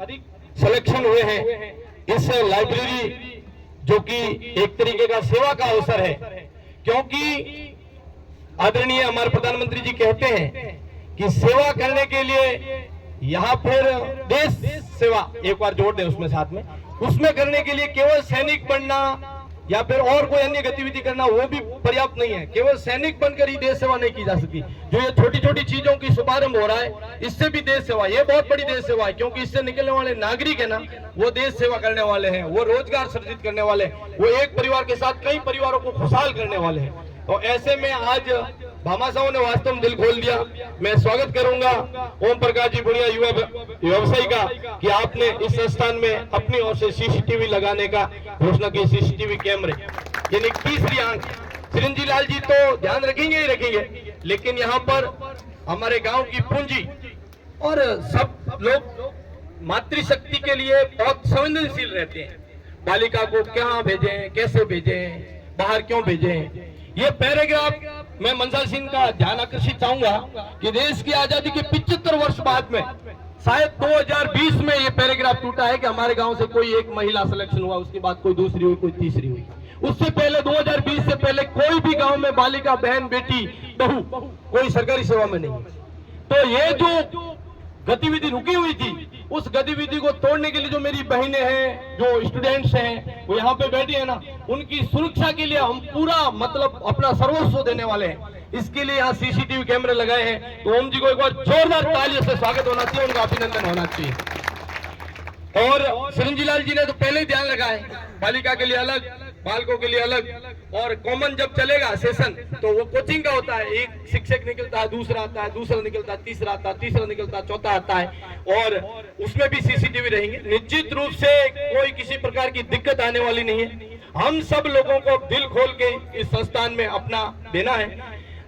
सिलेक्शन हुए हैं। इस लाइब्रेरी जो कि एक तरीके का सेवा का अवसर है, क्योंकि आदरणीय हमारे प्रधानमंत्री जी कहते हैं कि सेवा करने के लिए यहाँ फिर देश सेवा एक बार जोड़ दें उसमें साथ में, उसमें करने के लिए केवल सैनिक बनना या फिर और कोई अन्य गतिविधि करना वो भी पर्याप्त नहीं है। केवल सैनिक बनकर ही देश सेवा नहीं की जा सकती। जो ये छोटी छोटी चीजों की शुभारंभ हो रहा है इससे भी देश सेवा, ये बहुत बड़ी देश सेवा है, क्योंकि इससे निकलने वाले नागरिक है ना, वो देश सेवा करने वाले हैं, वो रोजगार सृजित करने वाले हैं, वो एक परिवार के साथ कई परिवारों को खुशहाल करने वाले हैं। तो ऐसे में आज भामाशाहों ने वास्तव में दिल खोल दिया। मैं स्वागत करूंगा ओम प्रकाश जी बुढ़िया युवा व्यवसायी का कि आपने इस संस्थान में अपनी ओर से सीसीटीवी लगाने का घोषणा की। सीसीटीवी कैमरे यानी तीसरी आंख। चिरंजी लाल जी तो ध्यान रखेंगे ही रखेंगे, लेकिन यहाँ पर हमारे गांव की पूंजी और सब लोग मातृशक्ति के लिए बहुत संवेदनशील रहते हैं। बालिका को कहाँ भेजें, कैसे भेजें, बाहर क्यों भेजें। ये पैराग्राफ मैं मंसल सिंह का ध्यान आकर्षित चाहूंगा कि देश की आजादी के 75 वर्ष बाद में शायद 2020 में ये पैराग्राफ टूटा है कि हमारे गांव से कोई एक महिला सिलेक्शन हुआ, उसके बाद कोई दूसरी हुई, कोई तीसरी हुई। उससे पहले 2020 से पहले कोई भी गांव में बालिका, बहन, बेटी, बहू कोई सरकारी सेवा में नहीं। तो ये जो गतिविधि रुकी हुई थी, उस गतिविधि को तोड़ने के लिए जो मेरी बहनें हैं, जो स्टूडेंट्स हैं, वो यहाँ पे बैठी है ना, उनकी सुरक्षा के लिए हम पूरा मतलब अपना सर्वस्व देने वाले हैं। इसके लिए यहाँ सीसीटीवी कैमरे लगाए हैं। तो ओम जी को एक बार जोरदार तालियों से स्वागत होना चाहिए, उनका अभिनंदन होना चाहिए। और चिरंजी लाल जी ने तो पहले ही ध्यान रखा है, बालिका के लिए अलग, बालकों के लिए अलग, और कॉमन जब चलेगा सेशन तो वो कोचिंग का होता है। एक शिक्षक निकलता है, दूसरा आता है, दूसरा निकलता है, तीसरा आता है, तीसरा निकलता है, चौथा आता है, और उसमें भी सीसीटीवी रहेंगे। निश्चित रूप से कोई किसी प्रकार की दिक्कत आने वाली नहीं है। हम सब लोगों को दिल खोल के इस संस्थान में अपना देना है।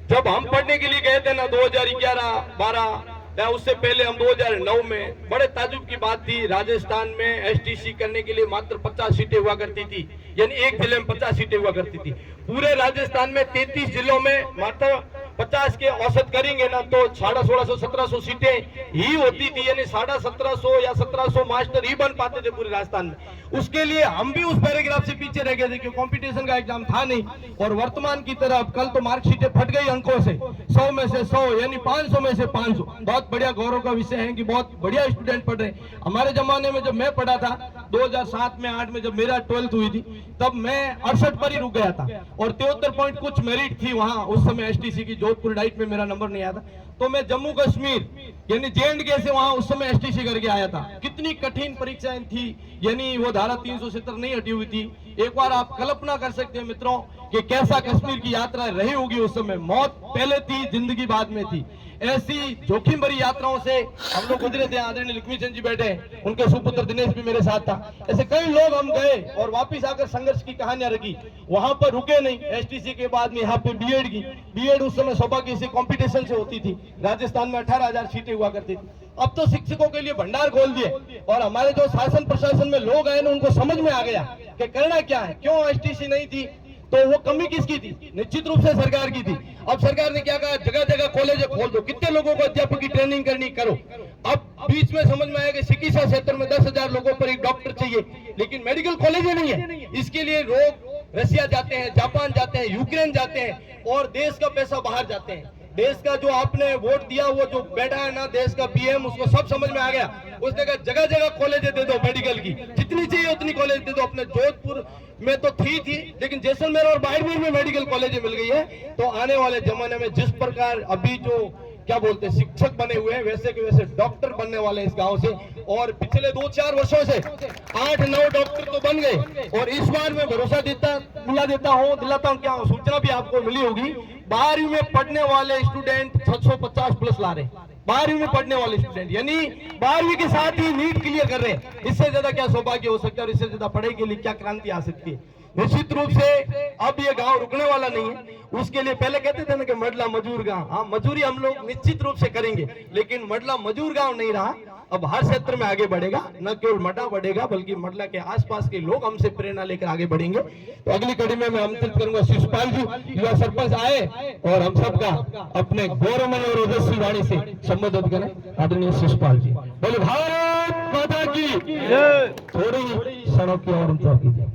जब हम पढ़ने के लिए गए थे ना 2011-12 या उससे पहले हम 2009 में, बड़े ताजुब की बात थी, राजस्थान में एसटीसी करने के लिए मात्र 50 सीटें हुआ करती थी, यानी एक जिले में 50 सीटें हुआ करती थी। पूरे राजस्थान में 33 जिलों में मात्र 50 के औसत करेंगे ना तो 1650-1700 सीटें ही होती थी, यानी 1750 या 1700 मास्टर ही बन पाते थे पूरे राजस्थान में। उसके लिए हम भी उस पैराग्राफ से पीछे रह गए थे क्योंकि कंपटीशन का एग्जाम था नहीं। और वर्तमान की तरह कल तो मार्कशीटें फट गई अंकों से, 100 में से 100 यानी 500 में से 500। बहुत बढ़िया गौरव का विषय है कि बहुत बढ़िया स्टूडेंट पढ़ रहे हैं। हमारे जमाने में जब मैं पढ़ा था 2007 में 8 में जब मेरा 12th हुई थी, तब मैं 68 पर ही रुक गया था और 73 पॉइंट कुछ मेरिट थी वहां उस समय एसटीसी की। जोधपुर डाइट में मेरा नंबर नहीं आया था, तो मैं जम्मू कश्मीर यानी JNK से वहां उस समय एसटीसी करके आया था। कितनी कठिन परीक्षाएं थी, यानी वो धारा 370 नहीं हटी हुई थी। एक बार आप कल्पना कर सकते हैं मित्रों कि कैसा कश्मीर की यात्रा रही होगी उस समय। मौत पहले थी, जिंदगी बाद में थी। ऐसी जोखिम भरी यात्राओं से हम लोग गुजरे थे। आदरणीय लक्ष्मी चंद जी बैठे, उनके सुपुत्र दिनेश भी मेरे साथ था। ऐसे कई लोग हम गए और वापिस आकर संघर्ष की कहानियां रखी। वहां पर रुके नहीं। एसटीसी के बाद में यहाँ पे बीएड की, बीएड उस समय सौभाग्य से कंपटीशन से होती थी। राजस्थान में 18,000 सीटें हुआ करती थी। अब तो शिक्षकों के लिए भंडार खोल दिए और हमारे जो शासन प्रशासन में लोग आए ना, उनको समझ में आ गया कि करना क्या है। क्यों एसटीसी नहीं थी, तो वो कमी किसकी थी? निश्चित रूप से सरकार की थी। अब सरकार ने क्या कहा, जगह जगह कॉलेज खोल दो। कितने लोगों को अध्यापक की ट्रेनिंग करनी, करो। अब बीच में समझ में आया कि चिकित्सा क्षेत्र में 10,000 लोगों पर एक डॉक्टर चाहिए, लेकिन मेडिकल कॉलेज नहीं है। इसके लिए लोग रसिया जाते हैं, जापान जाते हैं, यूक्रेन जाते हैं और देश का पैसा बाहर जाते हैं। देश का जो आपने वोट दिया, वो जो बैठा है ना देश का पीएम, उसको सब समझ में आ गया। उसने कहा जगह जगह कॉलेज दे दो, मेडिकल की जितनी चाहिए उतनी कॉलेज दे दो। अपने जोधपुर में तो थी, लेकिन जैसलमेर और बाड़मेर में मेडिकल कॉलेज मिल गई है। तो आने वाले जमाने में जिस प्रकार अभी जो क्या बोलते हैं शिक्षक बने हुए हैं, वैसे के वैसे डॉक्टर बनने वाले हैं इस गांव से। और पिछले 2-4 वर्षों से 8-9 डॉक्टर तो बन गए। और इस बार मैं भरोसा दिलाता हूँ, क्या सूचना भी आपको मिली होगी, 12वीं में पढ़ने वाले स्टूडेंट 650 प्लस ला रहे हैं। 12वीं में पढ़ने वाले स्टूडेंट यानी 12वीं के साथ ही नीट क्लियर कर रहे हैं। इससे ज्यादा क्या सौभाग्य हो सकता है और इससे ज्यादा पढ़ाई के लिए क्या क्रांति आ सकती है। निश्चित रूप से अब ये गांव रुकने वाला नहीं है। उसके लिए पहले कहते थे ना कि मडला मजूर गांव, हाँ मजूरी हम लोग निश्चित रूप से करेंगे, लेकिन मडला मजूर गांव नहीं रहा। अब हर क्षेत्र में आगे बढ़ेगा, न केवल मडला बढ़ेगा बल्कि मडला के आसपास के लोग हमसे प्रेरणा लेकर आगे बढ़ेंगे। तो अगली कड़ी में मैं आमंत्रित करूंगा शिशुपाल जी, युवा सरपंच आए और हम सबका अपने गौरवमय और ओजस्वी वाणी से संबोधित करें। आदरणीय शिशुपाल जी, बोले भारत माता की जय। थोड़ी क्षणों की और कीजिए।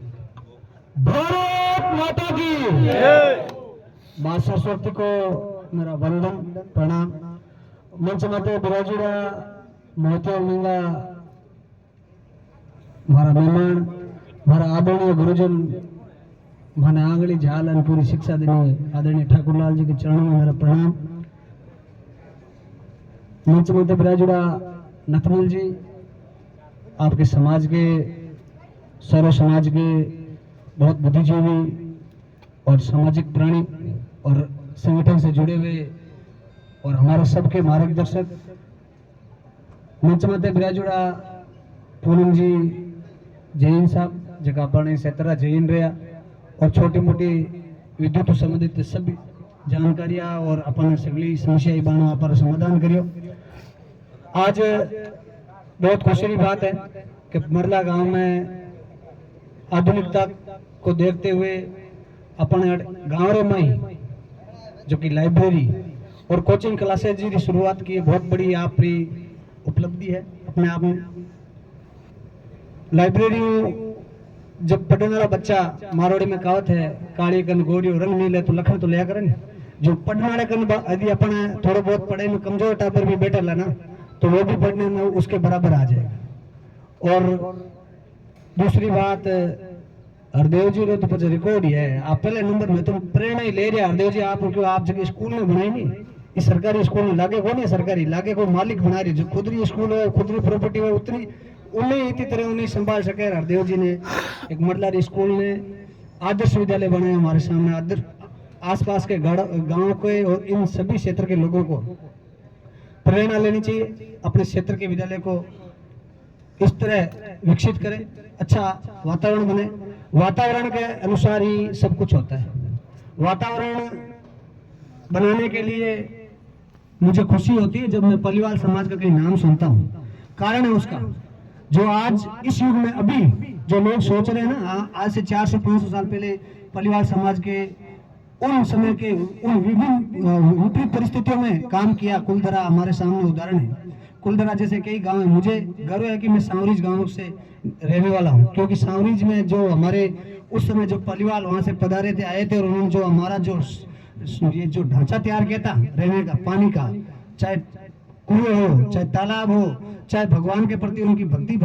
भारत माता की जय। माँ सरस्वती को मेरा वंदन प्रणाम। मंच माते बिराजुड़ा मोतिया मिंगा मारा मेहमान, मारा आदरणीय गुरुजन, माने आंगली झाल और पूरी शिक्षा देने आदरणीय ठाकुरलाल जी के चरणों में मेरा प्रणाम। मंच माते बिराजुड़ा नथमल जी, आपके समाज के, सर्व समाज के बहुत बुद्धिजीवी और सामाजिक प्राणी और संगठन से जुड़े हुए और हमारे सबके मार्गदर्शक। मंच माते बिराजुड़ा पूनम जी जैन साहब, जगह अपने सेतरा जैन रहा और छोटी मोटी विद्युत संबंधित सभी जानकारियां और अपन सगली समस्या बाणों पर समाधान करियो। आज बहुत खुशी की बात है कि मरला गांव में आधुनिकता को देखते हुए अपने गांव रे में जो कि लाइब्रेरी और कोचिंग क्लासेज की शुरुआत की है। बहुत बड़ी आपकी उपलब्धि है अपने आप में। लाइब्रेरी जब पढ़ने वाला बच्चा, मारोड़ी में कहावत है काली कन गोरी रंग नहीं ले तो लखन तो लिया करें। जो पढ़ने वाले कन यदि अपने थोड़ा बहुत पढ़े में कमजोर टापर भी बैठे ला ना, तो वो भी पढ़ने में उसके बराबर आ जाएगा। और दूसरी बात, हरदेव जी ने तो कुछ रिकॉर्ड ही है। आप पहले नंबर में तो प्रेरणा ही ले रहे हरदेव जी, आप क्यों आप जगह स्कूल में बनाई नहीं, इस सरकारी स्कूल में लागे को नहीं, सरकारी लागे को मालिक बना रही, जो खुदरी स्कूल है, खुदरी प्रॉपर्टी है, उतनी उन्हें इतनी तरह उन्हें संभाल सके। हरदेव जी ने एक मडलारी स्कूल ने आदर्श विद्यालय बनाया हमारे सामने। आदर्श आसपास के गांव के और इन सभी क्षेत्र के लोगों को प्रेरणा लेनी चाहिए, अपने क्षेत्र के विद्यालय को इस तरह विकसित करें, अच्छा वातावरण बने। वातावरण के अनुसार ही सब कुछ होता है। वातावरण बनाने के लिए मुझे खुशी होती है जब मैं परिवार समाज का कहीं नाम सुनता हूँ। कारण है उसका, जो आज इस युग में अभी जो लोग सोच रहे हैं ना, आज से 400-500 साल पहले परिवार समाज के उन समय के उन विभिन्न विपरीत परिस्थितियों में काम किया। कुलधरा हमारे सामने उदाहरण है। कुलधरा जैसे कई गांव है। मुझे गर्व है कि मैं सांवरिज गांव से रहने वाला हूं, क्योंकि सांवरिज में जो हमारे उस समय जो परिवार वहां से पधारे थे, आए थे, और उन्होंने जो हमारा ये जो ढांचा तैयार किया था रहने का, पानी का, चाहे कुएं हो, चाहे तालाब हो, चाहे भगवान के प्रति उनकी भक्ति